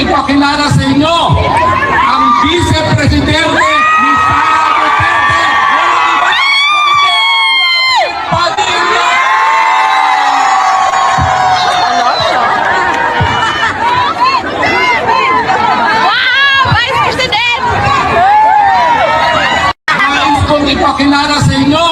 ipakilala sa inyo ang Vice Presidente ni Sara Duterte. Padilla! Wow! Vice President! Nais kong ipakilala sa inyo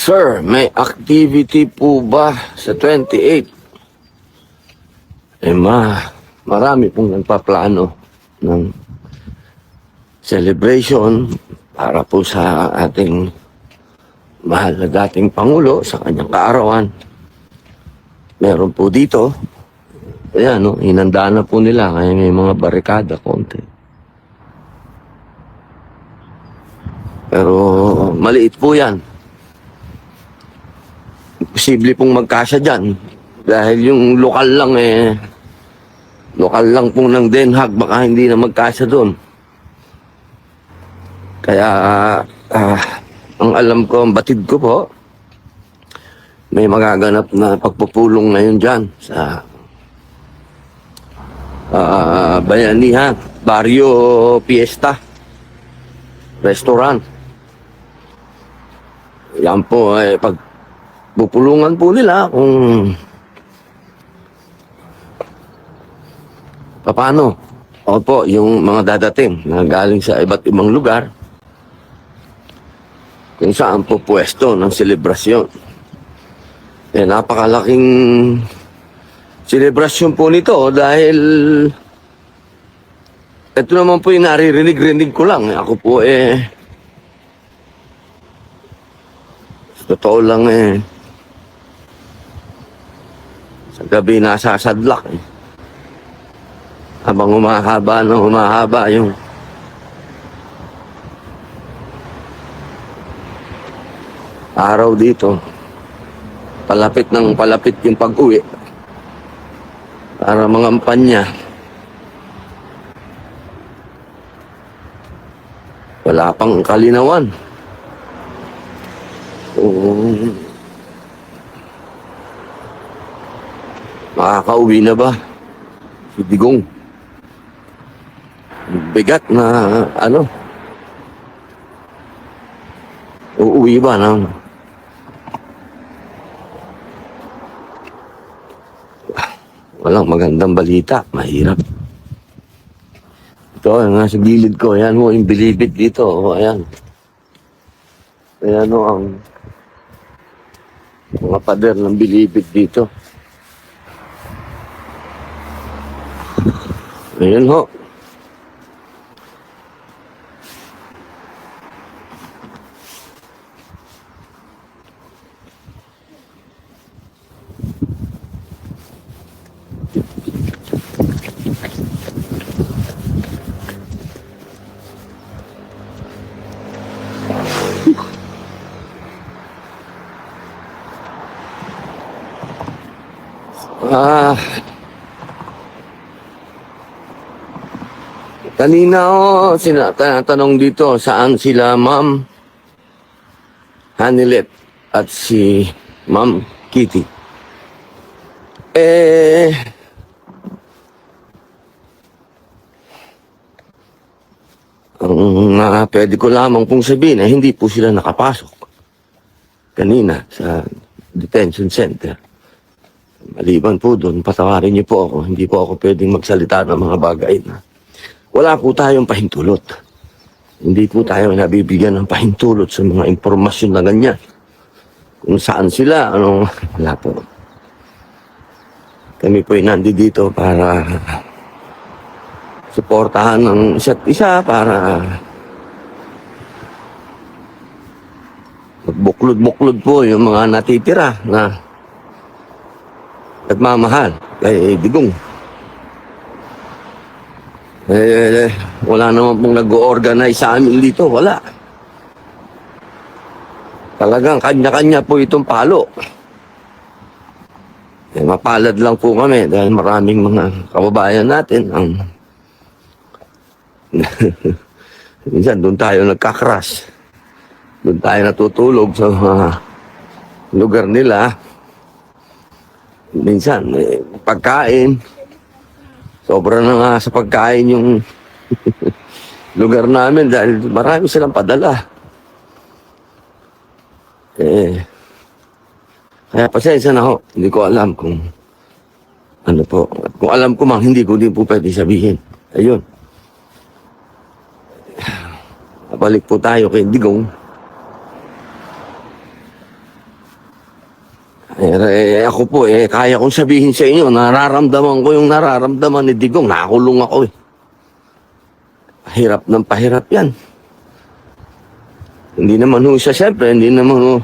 Sir, may activity po ba sa 28? Marami pong nagpaplano ng celebration para po sa ating mahal na dating Pangulo sa kanyang kaarawan. Meron po dito, ayan, no, hinanda na po nila kaya may mga barikada konti. Pero maliit po yan. Posible pong magkasya dyan. Dahil yung lokal lang po ng Den Haag, baka hindi na magkasya doon. Kaya, ang alam ko, ang batid ko po, may magaganap na pagpupulong ngayon dyan sa Bayanihan, Barrio Fiesta Restaurant. Yan po, pupulungan po nila kung paano. Opo, yung mga dadating na galing sa iba't ibang lugar kung saan po pwesto ng selebrasyon. Napakalaking selebrasyon po nito dahil ito naman po yung naririnig-rinig ko lang. Ako po totoo lang sa gabi nasasadlak habang humahaba yung araw dito, palapit yung pag-uwi para mangampan niya. Wala pang kalinawan. Makakauwi na ba si Digong? Bigat na uuwi ba na walang magandang balita, mahirap. Ito, nga sa gilid ko, ayan mo yung bilibid dito, ayan. Ayan o ang mga pader ng bilibid dito. Ayan ho. Kanina tinatanong dito saan sila Ma'am Hanilet at si Ma'am Kitty. Ang pwede ko lamang pong sabihin hindi po sila nakapasok kanina sa detention center. Maliban po doon, patawarin niyo po ako, hindi po ako pwedeng magsalita ng mga bagay na wala po tayong pahintulot. Hindi po tayo nabibigyan ng pahintulot sa mga impormasyon na ganyan. Kung saan sila, wala po. Kami po ay nandito para suportahan ng isa't isa para magbuklod-buklod po yung mga natitira na nagmamahal kay Digong. Wala naman pong nag-organize sa amin dito, wala. Talagang kanya-kanya po itong palo. Mapalad lang po kami dahil maraming mga kababayan natin ang minsan doon tayo nagkakras. Doon tayo natutulog sa mga lugar nila. Minsan, pagkain. Sobra na nga sa pagkain yung lugar namin dahil marami silang padala. Kaya pasensya na ho. Hindi ko alam kung ano po. Kung alam ko mang hindi ko din po pwede sabihin. Ayun. Balik po tayo kay Digong. Ako po, kaya kong sabihin sa inyo, nararamdaman ko yung nararamdaman ni Digong. Nakakulong ako eh. Pahirap ng pahirap yan. Hindi naman ho siya, siyempre, hindi naman ho.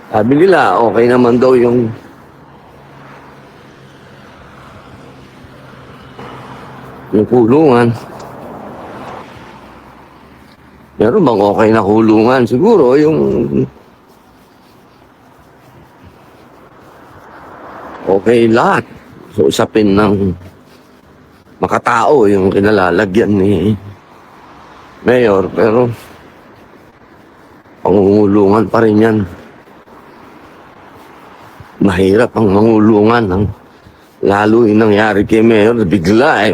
Sabi nila, okay naman daw yung kulungan. Meron bang okay na kulungan? Siguro yung okay lahat. So, usapin ng makatao yung kinalalagyan ni Mayor. Pero pangungulungan pa rin yan. Mahirap ang mangulungan. Lalo yung nangyari kay Mayor. Bigla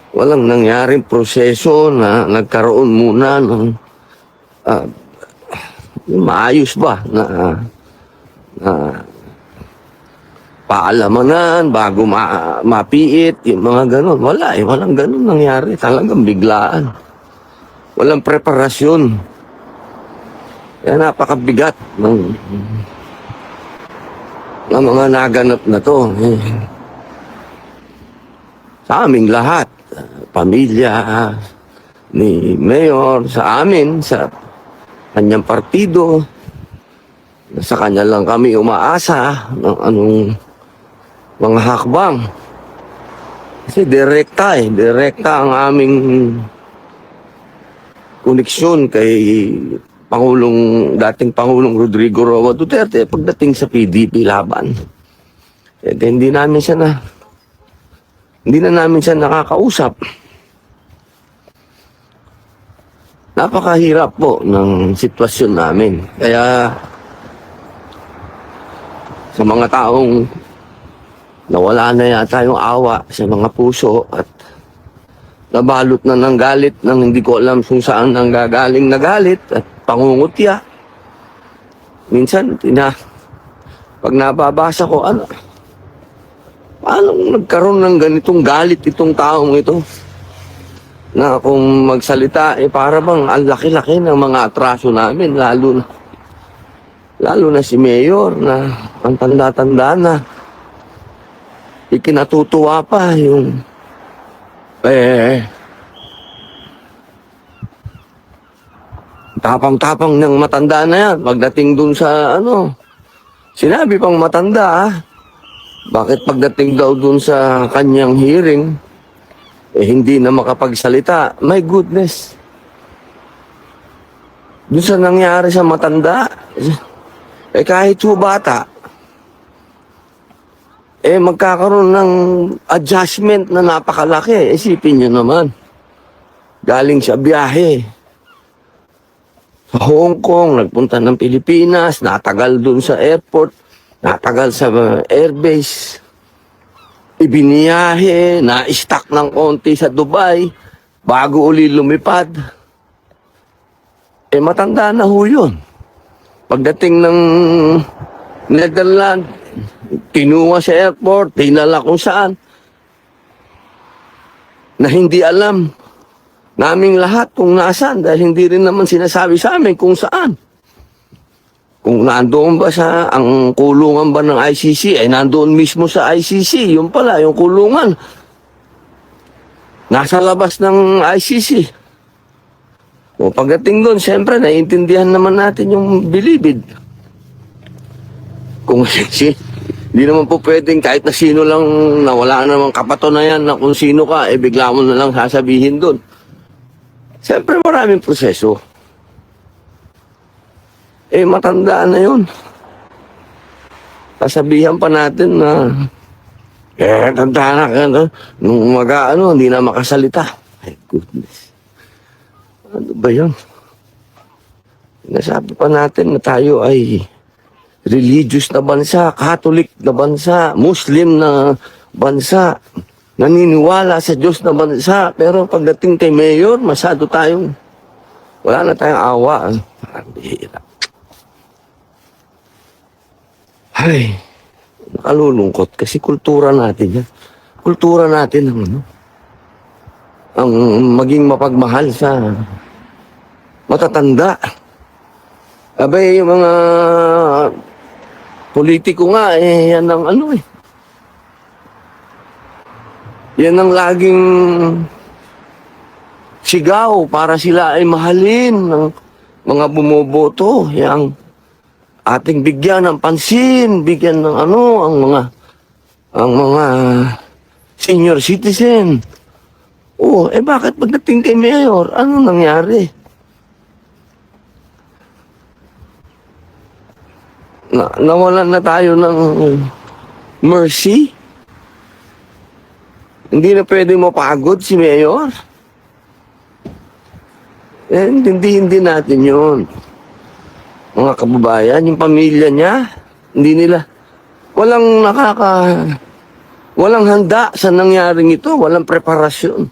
walang nangyaring proseso na nagkaroon muna ng maayos ba na paalamanan bago mapiit yung mga ganun. Walang ganun nangyari. Talagang biglaan. Walang preparasyon. Kaya napakabigat ng mga naganap na to. Sa aming lahat, pamilya ni Mayor, sa amin, sa kanyang partido, sa kanya lang kami umaasa ng anong mga hakbang. Kasi direkta ang aming koneksyon kay dating Pangulong Rodrigo Roa Duterte pagdating sa PDP laban. Hindi na namin siya nakakausap. Napakahirap po ng sitwasyon namin. Kaya sa mga taong nawala na yata yung awa sa mga puso at nabalot na ng galit nang hindi ko alam kung saan ang gagaling na galit at pangungutya. Minsan, pag nababasa ko, paano nagkaroon ng ganitong galit itong taong ito? Na kung magsalita, para bang ang laki-laki ng mga atraso namin, lalo na si Mayor na ang tanda-tanda na. Ikinatutuwa pa yung tapang-tapang ng matanda na yan. Pagdating dun sa sinabi pang matanda bakit pagdating daw dun sa kanyang hearing, hindi na makapagsalita. My goodness. Dun sa nangyari sa matanda, kahit ho bata, magkakaroon ng adjustment na napakalaki. Isipin nyo naman. Galing sa biyahe. Sa Hong Kong, nagpunta ng Pilipinas, natagal dun sa airport, natagal sa airbase, ibiniyahe, na-stuck ng konti sa Dubai, bago uli lumipad. Matanda na ho yun. Pagdating ng Netherlands, kinuha sa airport, tinala kung saan, na hindi alam naming lahat kung nasaan dahil hindi rin naman sinasabi sa amin kung saan. Kung nandoon ba sa ang kulungan ba ng ICC, ay nandoon mismo sa ICC. Yung pala, yung kulungan. Nasa labas ng ICC. O pagdating doon, siyempre, naiintindihan naman natin yung bilibid. Kung hindi naman po pwedeng kahit na sino lang na wala namang kapatunayan na kung sino ka, eh bigla mo na lang sasabihin doon. Siyempre, maraming proseso. Eh, matandaan na yun. Sasabihan pa natin na, tanda na ka, no? Nung umaga, hindi na makasalita. My goodness. Ano ba yun? Nasabi pa natin na tayo ay religious na bansa, Catholic na bansa, Muslim na bansa, naniniwala sa Diyos na bansa, pero pagdating kay Mayor, masyado tayong, wala na tayong awa. Parang bihira. Ay, nakalulungkot kasi kultura natin yan. Kultura natin ang maging mapagmahal sa matatanda. Abay, yung mga politiko nga, yan ang yan ang laging sigaw para sila ay mahalin ng mga bumoboto. Yang ating bigyan ng pansin, bigyan ng ang mga senior citizen. Bakit pagdating kay Mayor, ano nangyari? Nawalan na tayo ng mercy? Hindi na pwede mapagod si Mayor? Hindi natin yun. Mga kababayan, yung pamilya niya, hindi nila, walang handa sa nangyaring ito, walang preparasyon.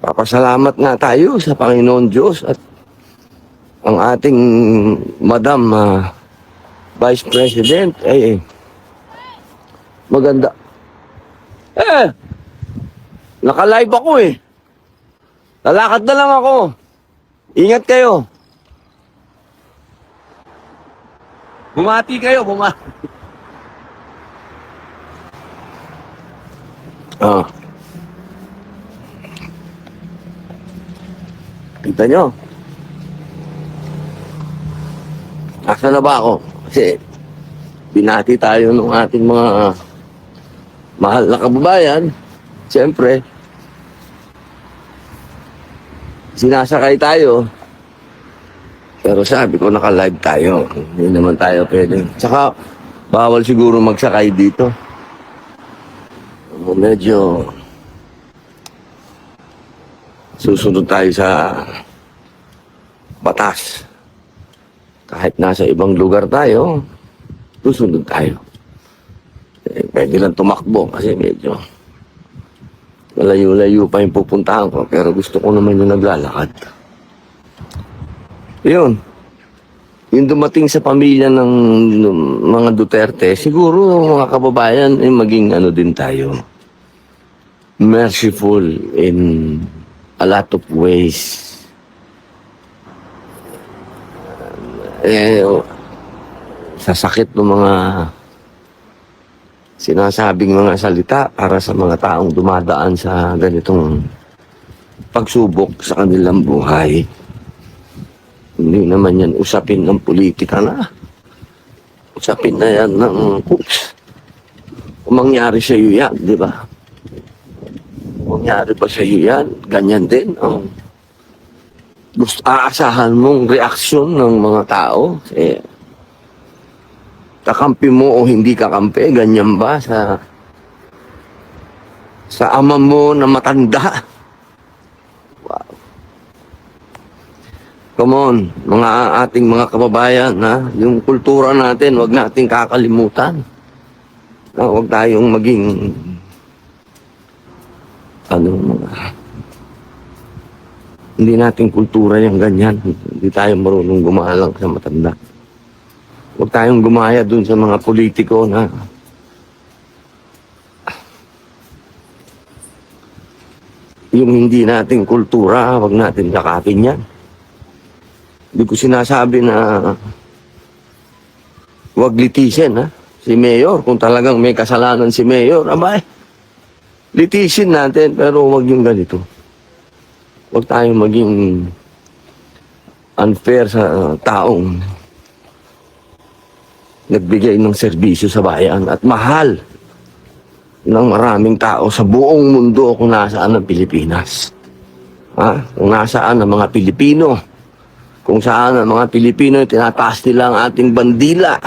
Papasalamat nga tayo sa Panginoon Diyos at ang ating Madam Vice President ay maganda. Naka-live ako Lalakad na lang ako. Ingat kayo. Bumati kayo, bumati. Kita nyo? Asa na ba ako? Kasi binati tayo ng ating mga mahal na kababayan. Siyempre, sinasakay tayo. Pero sabi ko, naka-live tayo. Hindi naman tayo pwede. Tsaka, bawal siguro magsakay dito. Medyo susunod tayo sa batas. Kahit nasa ibang lugar tayo, susunod tayo. Pwede lang tumakbo kasi medyo malayo-layo pa yung pupuntahan ko. Pero gusto ko naman yung naglalakad. Yun. Yung dumating sa pamilya ng mga Duterte, siguro mga kababayan, maging din tayo. Merciful in a lot of ways. Sa sakit ng mga sinasabing mga salita para sa mga taong dumadaan sa ganitong pagsubok sa kanilang buhay. Hindi naman yan usapin ng politika na. Usapin na yan ng oops. Kung mangyari sa iyo yan, di ba? Kung mangyari ba sa iyo yan, ganyan din. Aasahan mong reaksyon ng mga tao. Kakampi mo o hindi kakampi, ganyan ba sa ama mo na matanda? Wow. Come on, mga ating mga kababayan, yung kultura natin, wag nating kakalimutan. Wag tayong maging hindi nating kultura yung ganyan. Hindi tayo marunong gumalang sa matanda. Huwag tayong gumaya dun sa mga politiko na yung hindi nating kultura, wag natin kakapin yan. Hindi ko sinasabi na wag litisin, ha? Si Mayor, kung talagang may kasalanan si Mayor, abay, litisin natin, pero wag yung ganito. Wag tayong maging unfair sa taong nagbigay ng serbisyo sa bayan at mahal ng maraming tao sa buong mundo kung nasaan ang Pilipinas. Ha? Kung nasaan ang mga Pilipino, kung saan ang mga Pilipino tinataas nila ang ating bandila,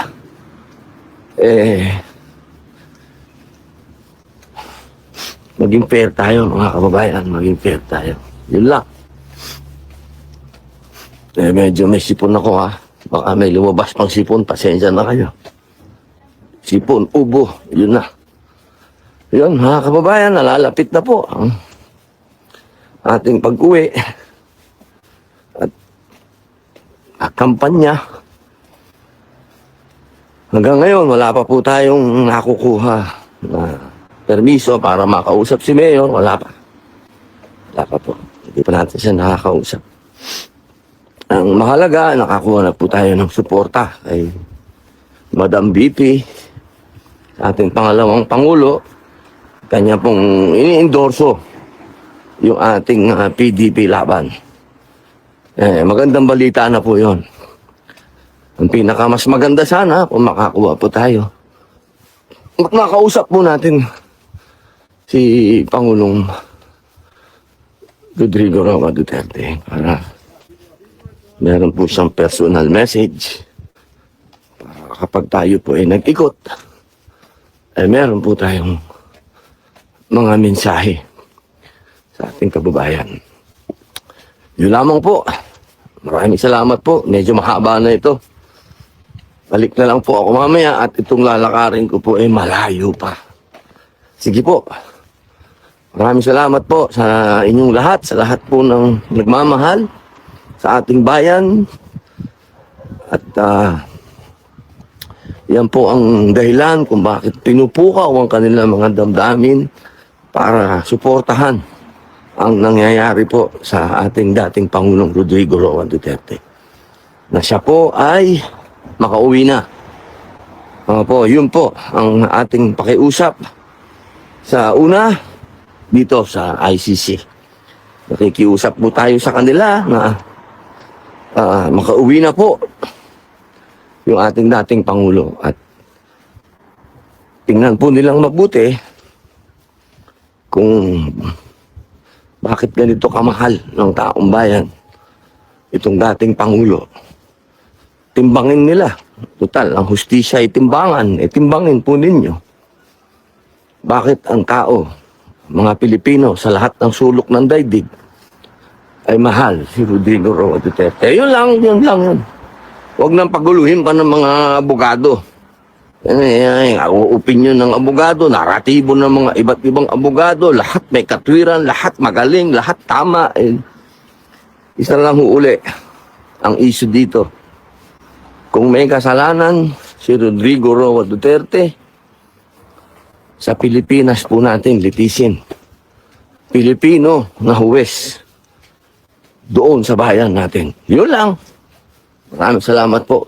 maging fair tayo mga kababayan, maging fair tayo. Yun lang. Medyo may sipon ako, ha. Baka may lumabas pang sipon, pasensya na kayo. Sipon, ubo, yun na. Yun mga kababayan, nalalapit na po ang ating pag-uwi at kampanya. Hanggang ngayon, wala pa po tayong nakukuha na permiso para makausap si Mayor. Wala pa. Wala pa po. Hindi pa natin siya nakakausap. Ang mahalaga, nakakuha na po tayo ng suporta kay Madam VP, sa ating pangalawang Pangulo. Kanya pong ini-endorso yung ating PDP laban. Magandang balita na po yon. Ang pinaka mas maganda sana kung makakuha po tayo. Makausap po natin si Pangulong Rodrigo Roa Duterte para meron po siyang personal message para kapag tayo po ay nag-ikot, meron po tayong mga mensahe sa ating kababayan. Yun lamang po. Maraming salamat po. Medyo mahaba na ito. Balik na lang po ako mamaya at itong lalakarin ko po ay malayo pa. Sige po. Maraming salamat po sa inyong lahat, sa lahat po ng nagmamahal sa ating bayan. At yan po ang dahilan kung bakit pinupukaw ang kanilang mga damdamin para suportahan ang nangyayari po sa ating dating Pangulong Rodrigo Roa Duterte. Na siya po ay makauwi na. Yun po ang ating pakiusap sa una dito sa ICC. Nakikiusap po tayo sa kanila na makauwi na po yung ating dating Pangulo at tingnan po nilang mabuti kung bakit ganito kamahal ng taong bayan itong dating Pangulo. Timbangin nila. Total, ang hustisya ay timbangan. Timbangin po ninyo. Bakit ang tao, mga Pilipino, sa lahat ng sulok ng daigdig, ay mahal si Rodrigo Roa Duterte. Yun lang. Huwag nang paguluhin pa ng mga abogado. Opinion ng abogado, naratibo ng mga iba't ibang abogado, lahat may katwiran, lahat magaling, lahat tama. Isa lang huuli ang issue dito. Kung may kasalanan si Rodrigo Roa Duterte, sa Pilipinas po natin litisin. Pilipino na huwes doon sa bayan natin. Yun lang. Maraming salamat po.